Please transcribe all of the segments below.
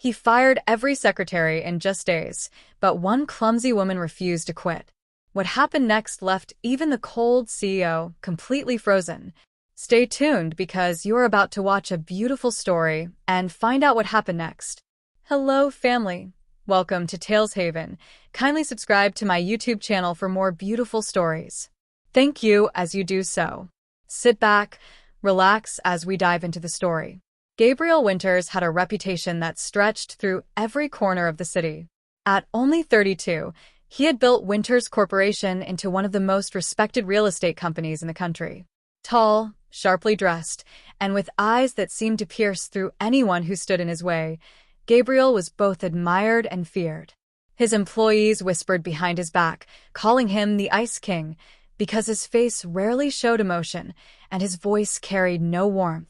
He fired every secretary in just days, but one clumsy woman refused to quit. What happened next left even the cold CEO completely frozen. Stay tuned because you're about to watch a beautiful story and find out what happened next. Hello, family. Welcome to Tales Haven. Kindly subscribe to my YouTube channel for more beautiful stories. Thank you as you do so. Sit back, relax as we dive into the story. Gabriel Winters had a reputation that stretched through every corner of the city. At only 32, he had built Winters Corporation into one of the most respected real estate companies in the country. Tall, sharply dressed, and with eyes that seemed to pierce through anyone who stood in his way, Gabriel was both admired and feared. His employees whispered behind his back, calling him the Ice King, because his face rarely showed emotion and his voice carried no warmth.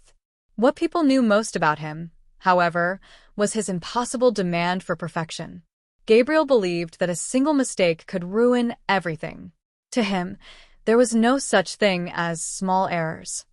What people knew most about him, however, was his impossible demand for perfection. Gabriel believed that a single mistake could ruin everything. To him, there was no such thing as small errors.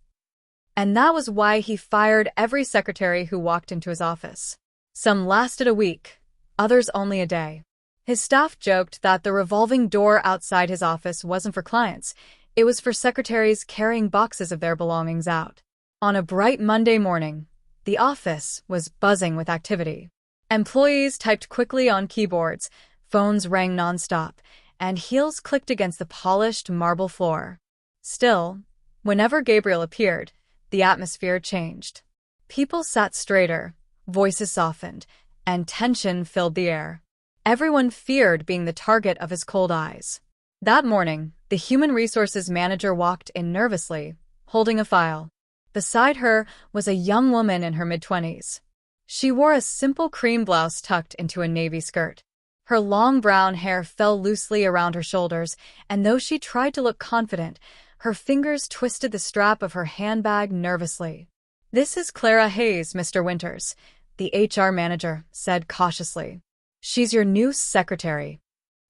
And that was why he fired every secretary who walked into his office. Some lasted a week, others only a day. His staff joked that the revolving door outside his office wasn't for clients, it was for secretaries carrying boxes of their belongings out. On a bright Monday morning, the office was buzzing with activity. Employees typed quickly on keyboards, phones rang nonstop, and heels clicked against the polished marble floor. Still, whenever Gabriel appeared, the atmosphere changed. People sat straighter, voices softened, and tension filled the air. Everyone feared being the target of his cold eyes. That morning, the human resources manager walked in nervously, holding a file. Beside her was a young woman in her mid-20s. She wore a simple cream blouse tucked into a navy skirt. Her long brown hair fell loosely around her shoulders, and though she tried to look confident, her fingers twisted the strap of her handbag nervously. "This is Clara Hayes, Mr. Winters," the HR manager said cautiously. "She's your new secretary."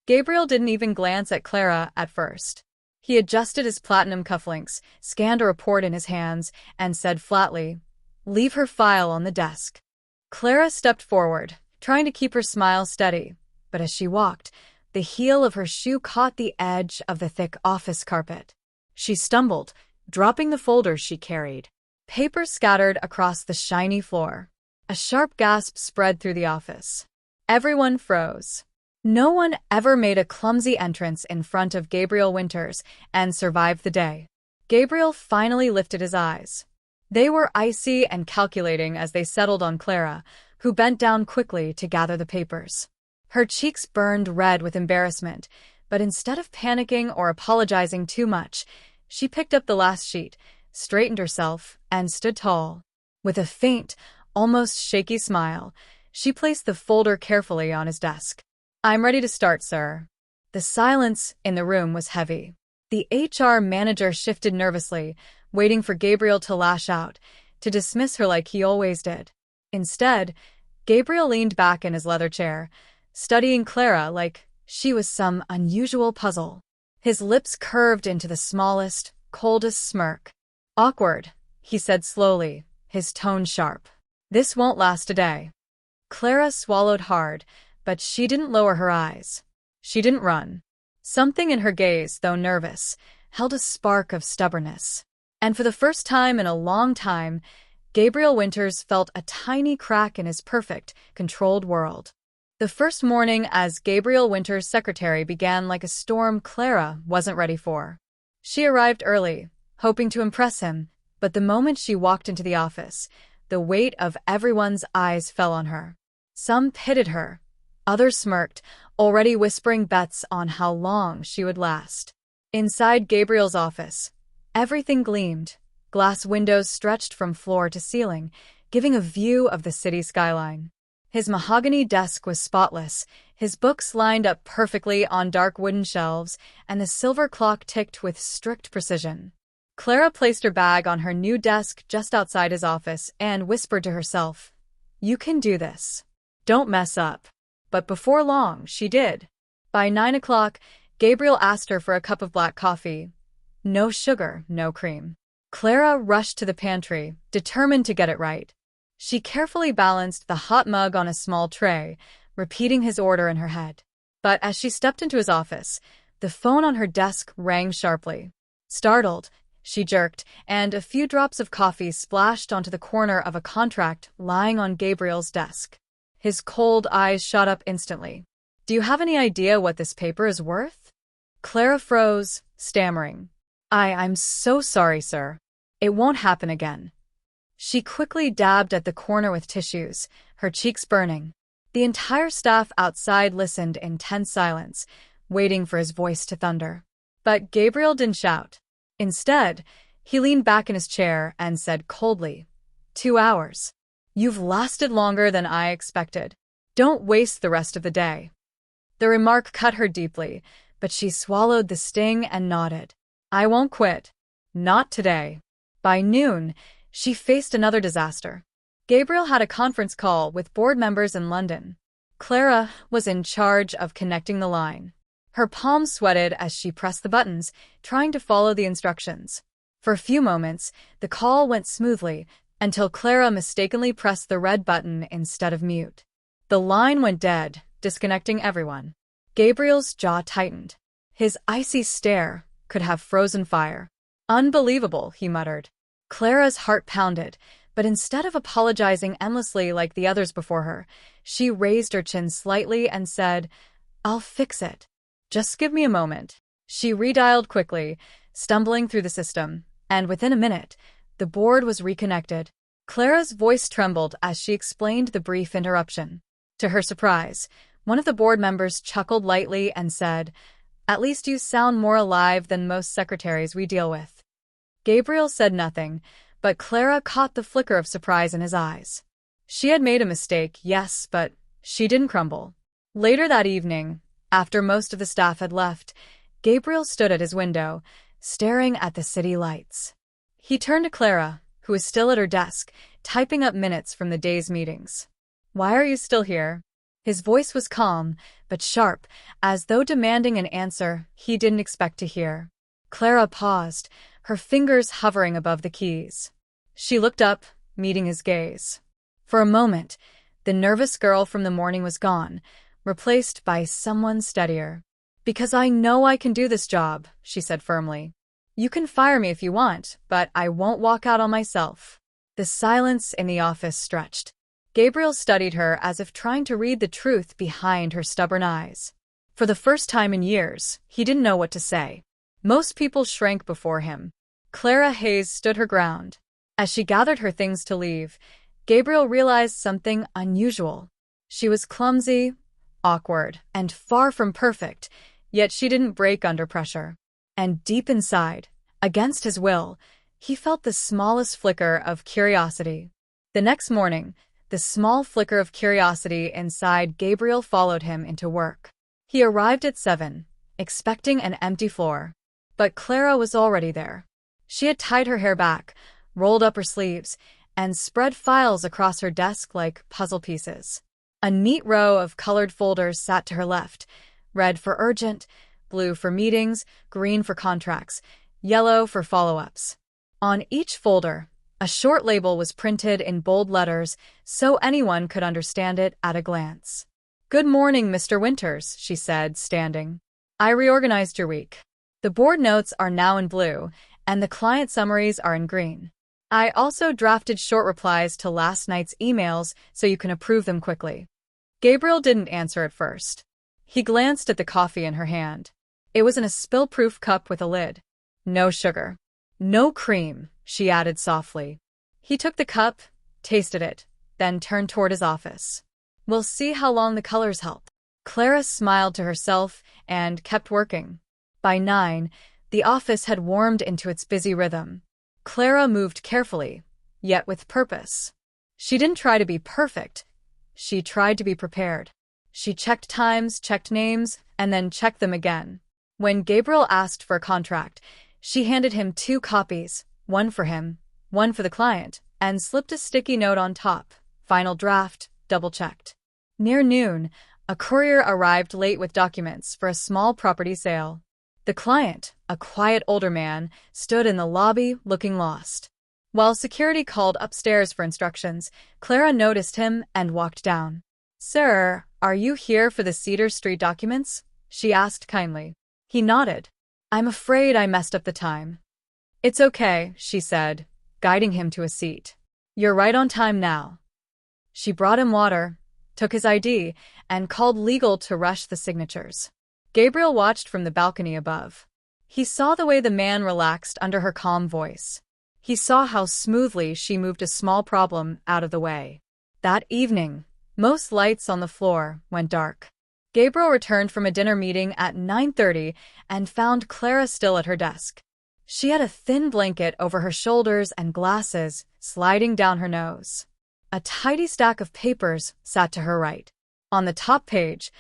Gabriel didn't even glance at Clara at first. He adjusted his platinum cufflinks, scanned a report in his hands, and said flatly, "Leave her file on the desk." Clara stepped forward, trying to keep her smile steady, but as she walked, the heel of her shoe caught the edge of the thick office carpet. She stumbled, dropping the folders she carried. Paper scattered across the shiny floor. A sharp gasp spread through the office. Everyone froze. No one ever made a clumsy entrance in front of Gabriel Winters and survived the day. Gabriel finally lifted his eyes. They were icy and calculating as they settled on Clara, who bent down quickly to gather the papers. Her cheeks burned red with embarrassment, but instead of panicking or apologizing too much, she picked up the last sheet, straightened herself, and stood tall. With a faint, almost shaky smile, she placed the folder carefully on his desk. "I'm ready to start, sir." The silence in the room was heavy. The HR manager shifted nervously, waiting for Gabriel to lash out, to dismiss her like he always did. Instead, Gabriel leaned back in his leather chair, studying Clara like she was some unusual puzzle. His lips curved into the smallest, coldest smirk. "Awkward," he said slowly, his tone sharp. "This won't last a day." Clara swallowed hard, but she didn't lower her eyes. She didn't run. Something in her gaze, though nervous, held a spark of stubbornness. And for the first time in a long time, Gabriel Winters felt a tiny crack in his perfect, controlled world. The first morning as Gabriel Winters' secretary began like a storm Clara wasn't ready for. She arrived early, hoping to impress him, but the moment she walked into the office, the weight of everyone's eyes fell on her. Some pitied her, others smirked, already whispering bets on how long she would last. Inside Gabriel's office, everything gleamed. Glass windows stretched from floor to ceiling, giving a view of the city skyline. His mahogany desk was spotless, his books lined up perfectly on dark wooden shelves, and the silver clock ticked with strict precision. Clara placed her bag on her new desk just outside his office and whispered to herself, "You can do this. Don't mess up." But before long, she did. By 9 o'clock, Gabriel asked her for a cup of black coffee. No sugar, no cream. Clara rushed to the pantry, determined to get it right. She carefully balanced the hot mug on a small tray, repeating his order in her head. But as she stepped into his office, the phone on her desk rang sharply. Startled, she jerked, and a few drops of coffee splashed onto the corner of a contract lying on Gabriel's desk. His cold eyes shot up instantly. "Do you have any idea what this paper is worth?" Clara froze, stammering. I'm so sorry, sir. It won't happen again." She quickly dabbed at the corner with tissues, her cheeks burning. The entire staff outside listened in tense silence, waiting for his voice to thunder. But Gabriel didn't shout. Instead, he leaned back in his chair and said coldly, 2 hours. You've lasted longer than I expected. Don't waste the rest of the day." The remark cut her deeply, but she swallowed the sting and nodded. "I won't quit. Not today." By noon, she faced another disaster. Gabriel had a conference call with board members in London. Clara was in charge of connecting the line. Her palms sweated as she pressed the buttons, trying to follow the instructions. For a few moments, the call went smoothly, until Clara mistakenly pressed the red button instead of mute. The line went dead, disconnecting everyone. Gabriel's jaw tightened. His icy stare could have frozen fire. "Unbelievable," he muttered. Clara's heart pounded, but instead of apologizing endlessly like the others before her, she raised her chin slightly and said, "I'll fix it. Just give me a moment." She redialed quickly, stumbling through the system, and within a minute, the board was reconnected. Clara's voice trembled as she explained the brief interruption. To her surprise, one of the board members chuckled lightly and said, "At least you sound more alive than most secretaries we deal with." Gabriel said nothing, but Clara caught the flicker of surprise in his eyes. She had made a mistake, yes, but she didn't crumble. Later that evening, after most of the staff had left, Gabriel stood at his window, staring at the city lights. He turned to Clara, who was still at her desk, typing up minutes from the day's meetings. "Why are you still here?" His voice was calm, but sharp, as though demanding an answer he didn't expect to hear. Clara paused, her fingers hovering above the keys. She looked up, meeting his gaze. For a moment, the nervous girl from the morning was gone, replaced by someone steadier. "Because I know I can do this job," she said firmly. "You can fire me if you want, but I won't walk out on myself." The silence in the office stretched. Gabriel studied her as if trying to read the truth behind her stubborn eyes. For the first time in years, he didn't know what to say. Most people shrank before him. Clara Hayes stood her ground. As she gathered her things to leave, Gabriel realized something unusual. She was clumsy, awkward, and far from perfect, yet she didn't break under pressure. And deep inside, against his will, he felt the smallest flicker of curiosity. The next morning, the small flicker of curiosity inside Gabriel followed him into work. He arrived at 7, expecting an empty floor. But Clara was already there. She had tied her hair back, rolled up her sleeves, and spread files across her desk like puzzle pieces. A neat row of colored folders sat to her left, red for urgent, blue for meetings, green for contracts, yellow for follow-ups. On each folder, a short label was printed in bold letters so anyone could understand it at a glance. "Good morning, Mr. Winters," she said, standing. "I reorganized your week. The board notes are now in blue, and the client summaries are in green. I also drafted short replies to last night's emails so you can approve them quickly." Gabriel didn't answer at first. He glanced at the coffee in her hand. It was in a spill-proof cup with a lid. "No sugar. No cream," she added softly. He took the cup, tasted it, then turned toward his office. "We'll see how long the colors help." Clara smiled to herself and kept working. By 9, the office had warmed into its busy rhythm. Clara moved carefully, yet with purpose. She didn't try to be perfect. She tried to be prepared. She checked times, checked names, and then checked them again. When Gabriel asked for a contract, she handed him 2 copies, one for him, one for the client, and slipped a sticky note on top. "Final draft, double-checked." Near noon, a courier arrived late with documents for a small property sale. The client, a quiet older man, stood in the lobby looking lost. While security called upstairs for instructions, Clara noticed him and walked down. "Sir, are you here for the Cedar Street documents?" she asked kindly. He nodded. "I'm afraid I messed up the time." "It's okay," she said, guiding him to a seat. "You're right on time now." She brought him water, took his ID, and called legal to rush the signatures. Gabriel watched from the balcony above. He saw the way the man relaxed under her calm voice. He saw how smoothly she moved a small problem out of the way. That evening, most lights on the floor went dark. Gabriel returned from a dinner meeting at 9:30 and found Clara still at her desk. She had a thin blanket over her shoulders and glasses sliding down her nose. A tidy stack of papers sat to her right. On the top page,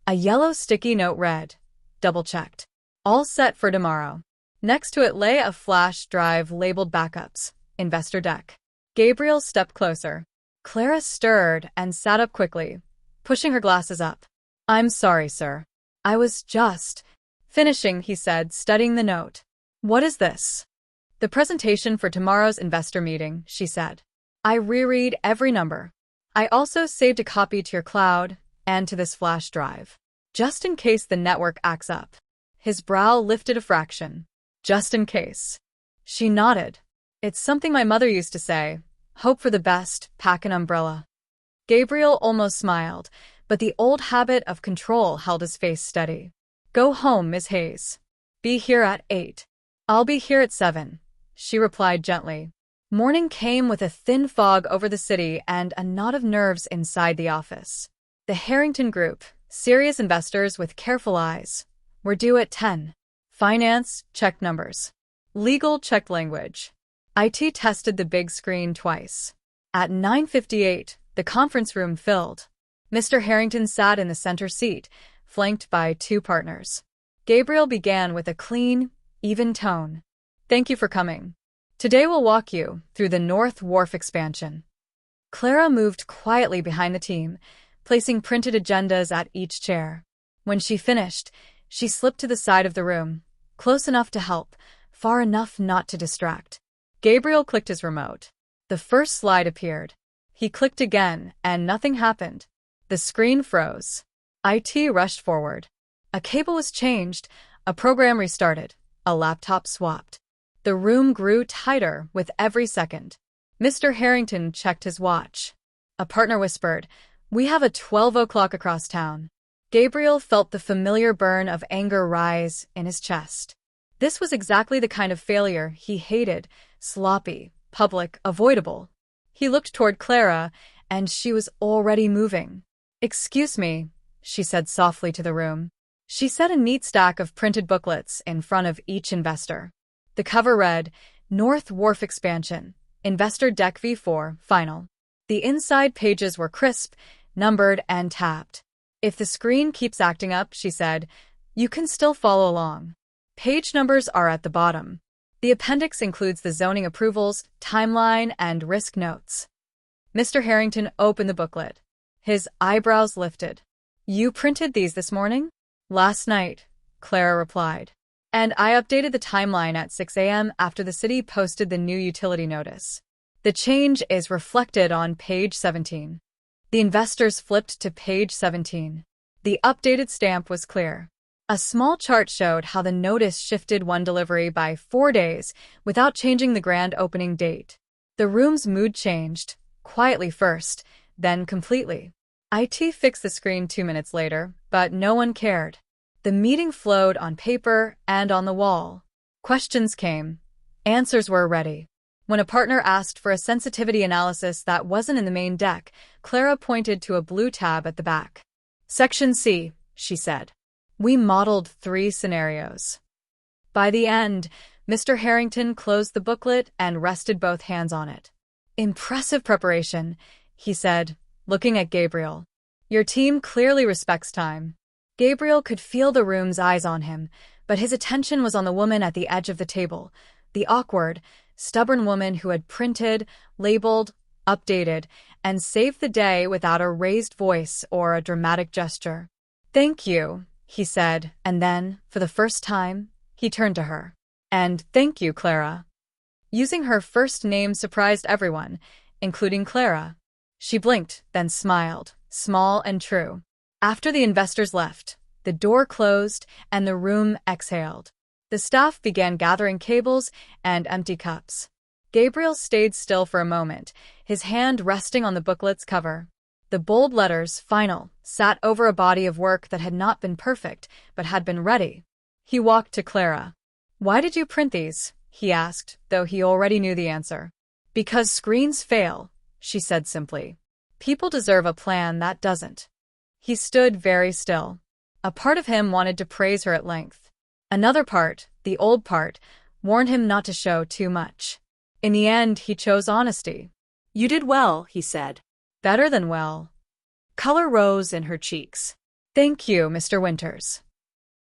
a yellow sticky note read, "Double-checked. All set for tomorrow." Next to it lay a flash drive labeled Backups, Investor Deck. Gabriel stepped closer. Clara stirred and sat up quickly, pushing her glasses up. "I'm sorry, sir. I was just finishing," he said, studying the note. "What is this?" "The presentation for tomorrow's investor meeting," she said. "I reread every number. I also saved a copy to your cloud and to this flash drive, just in case the network acts up." His brow lifted a fraction. "Just in case." She nodded. "It's something my mother used to say. Hope for the best, pack an umbrella." Gabriel almost smiled, but the old habit of control held his face steady. "Go home, Miss Hayes. Be here at 8. "I'll be here at 7, she replied gently. Morning came with a thin fog over the city and a knot of nerves inside the office. The Harrington Group, serious investors with careful eyes, were due at 10. Finance checked numbers. Legal checked language. IT tested the big screen twice. At 9:58, the conference room filled. Mr. Harrington sat in the center seat, flanked by two partners. Gabriel began with a clean, even tone. "Thank you for coming. Today we'll walk you through the North Wharf expansion." Clara moved quietly behind the team, placing printed agendas at each chair. When she finished, she slipped to the side of the room, close enough to help, far enough not to distract. Gabriel clicked his remote. The first slide appeared. He clicked again, and nothing happened. The screen froze. IT rushed forward. A cable was changed, a program restarted, a laptop swapped. The room grew tighter with every second. Mr. Harrington checked his watch. A partner whispered, "We have a 12 o'clock across town." Gabriel felt the familiar burn of anger rise in his chest. This was exactly the kind of failure he hated, sloppy, public, avoidable. He looked toward Clara, and she was already moving. "Excuse me," she said softly to the room. She set a neat stack of printed booklets in front of each investor. The cover read, "North Wharf Expansion, Investor Deck V4, Final." The inside pages were crisp, numbered, and tabbed. "If the screen keeps acting up," she said, "you can still follow along. Page numbers are at the bottom. The appendix includes the zoning approvals, timeline, and risk notes." Mr. Harrington opened the booklet. His eyebrows lifted. "You printed these this morning?" "Last night," Clara replied. "And I updated the timeline at 6 a.m. after the city posted the new utility notice. The change is reflected on page 17. The investors flipped to page 17. The updated stamp was clear. A small chart showed how the notice shifted one delivery by 4 days without changing the grand opening date. The room's mood changed, quietly first, then completely. IT fixed the screen 2 minutes later, but no one cared. The meeting flowed on paper and on the wall. Questions came. Answers were ready. When a partner asked for a sensitivity analysis that wasn't in the main deck, Clara pointed to a blue tab at the back. "Section C," she said. "We modeled 3 scenarios." By the end, Mr. Harrington closed the booklet and rested both hands on it. "Impressive preparation," he said, looking at Gabriel. "Your team clearly respects time." Gabriel could feel the room's eyes on him, but his attention was on the woman at the edge of the table, the awkward, stubborn woman who had printed, labeled, updated, and saved the day without a raised voice or a dramatic gesture. "Thank you," he said, and then, for the first time, he turned to her. "And thank you, Clara." Using her first name surprised everyone, including Clara. She blinked, then smiled, small and true. After the investors left, the door closed and the room exhaled. The staff began gathering cables and empty cups. Gabriel stayed still for a moment, his hand resting on the booklet's cover. The bold letters, "Final," sat over a body of work that had not been perfect, but had been ready. He walked to Clara. "Why did you print these?" he asked, though he already knew the answer. "Because screens fail," she said simply. "People deserve a plan that doesn't." He stood very still. A part of him wanted to praise her at length. Another part, the old part, warned him not to show too much. In the end, he chose honesty. "You did well," he said. "Better than well." Color rose in her cheeks. "Thank you, Mr. Winters."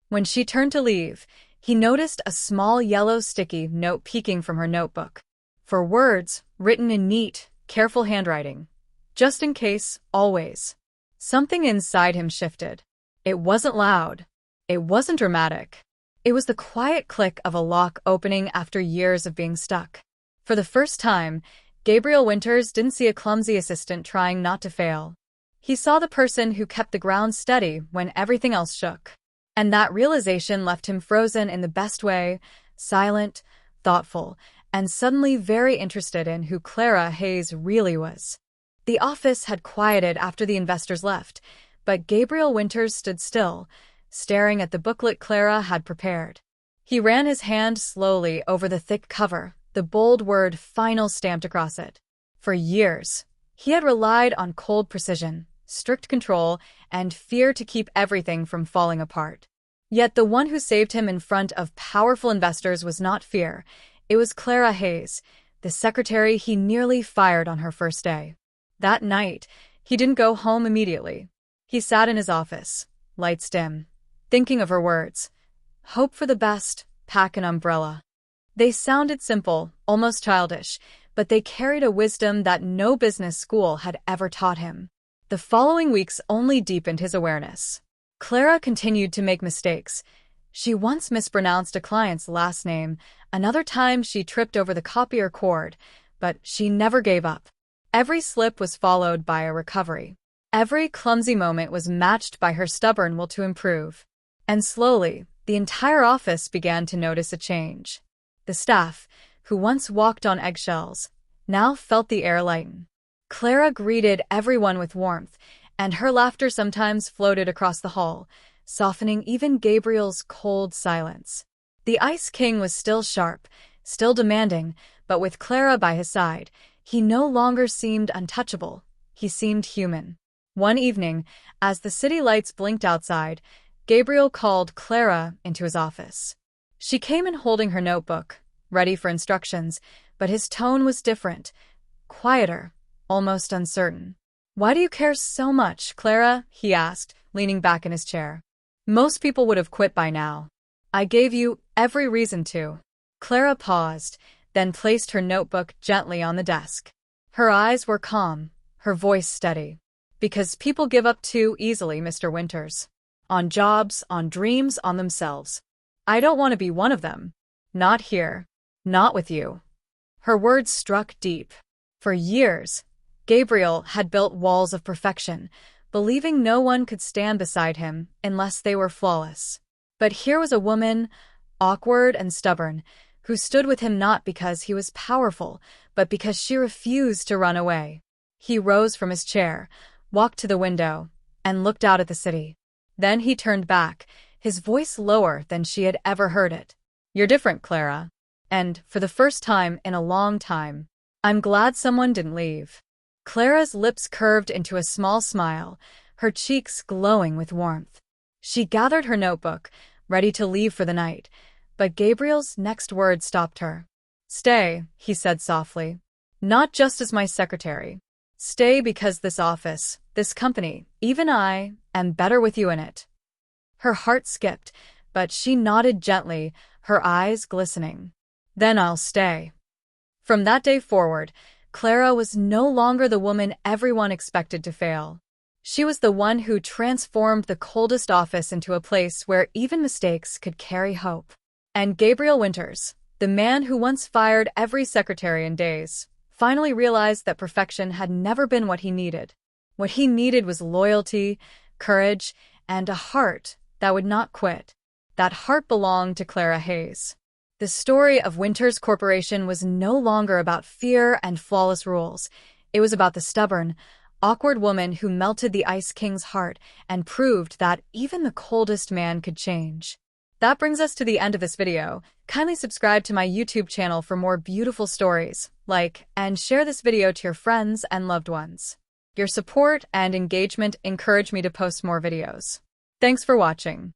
When she turned to leave, he noticed a small yellow sticky note peeking from her notebook. For words, written in neat, careful handwriting. Just in case, always. Something inside him shifted. It wasn't loud. It wasn't dramatic. It was the quiet click of a lock opening after years of being stuck. For the first time, Gabriel Winters didn't see a clumsy assistant trying not to fail. He saw the person who kept the ground steady when everything else shook. And that realization left him frozen in the best way, silent, thoughtful, and suddenly very interested in who Clara Hayes really was. The office had quieted after the investors left, but Gabriel Winters stood still, staring at the booklet Clara had prepared. He ran his hand slowly over the thick cover, the bold word "Final" stamped across it. For years, he had relied on cold precision, strict control, and fear to keep everything from falling apart. Yet the one who saved him in front of powerful investors was not fear. It was Clara Hayes, the secretary he nearly fired on her first day. That night, he didn't go home immediately. He sat in his office, lights dim, thinking of her words. Hope for the best, pack an umbrella. They sounded simple, almost childish, but they carried a wisdom that no business school had ever taught him. The following weeks only deepened his awareness. Clara continued to make mistakes. She once mispronounced a client's last name, another time she tripped over the copier cord, but she never gave up. Every slip was followed by a recovery. Every clumsy moment was matched by her stubborn will to improve. And slowly, the entire office began to notice a change. The staff, who once walked on eggshells, now felt the air lighten. Clara greeted everyone with warmth, and her laughter sometimes floated across the hall, softening even Gabriel's cold silence. The Ice King was still sharp, still demanding, but with Clara by his side, he no longer seemed untouchable. He seemed human. One evening, as the city lights blinked outside, Gabriel called Clara into his office. She came in holding her notebook, ready for instructions, but his tone was different, quieter, almost uncertain. "Why do you care so much, Clara?" he asked, leaning back in his chair. "Most people would have quit by now. I gave you every reason to." Clara paused, then placed her notebook gently on the desk. Her eyes were calm, her voice steady. "Because people give up too easily, Mr. Winters. On jobs, on dreams, on themselves. I don't want to be one of them. Not here. Not with you." Her words struck deep. For years, Gabriel had built walls of perfection, believing no one could stand beside him unless they were flawless. But here was a woman, awkward and stubborn, who stood with him not because he was powerful, but because she refused to run away. He rose from his chair, walked to the window, and looked out at the city. Then he turned back, his voice lower than she had ever heard it. "You're different, Clara. And, for the first time in a long time, I'm glad someone didn't leave." Clara's lips curved into a small smile, her cheeks glowing with warmth. She gathered her notebook, ready to leave for the night, but Gabriel's next word stopped her. "Stay," he said softly. "Not just as my secretary. Stay because this office, this company, even I, am better with you in it." Her heart skipped, but she nodded gently, her eyes glistening. "Then I'll stay." From that day forward, Clara was no longer the woman everyone expected to fail. She was the one who transformed the coldest office into a place where even mistakes could carry hope. And Gabriel Winters, The man who once fired every secretary in days finally realized that perfection had never been what he needed. What he needed was loyalty, courage, and a heart that would not quit. That heart belonged to Clara Hayes. The story of Winters Corporation was no longer about fear and flawless rules. It was about the stubborn, awkward woman who melted the Ice King's heart and proved that even the coldest man could change. That brings us to the end of this video. Kindly subscribe to my YouTube channel for more beautiful stories, like, and share this video to your friends and loved ones. Your support and engagement encourage me to post more videos. Thanks for watching.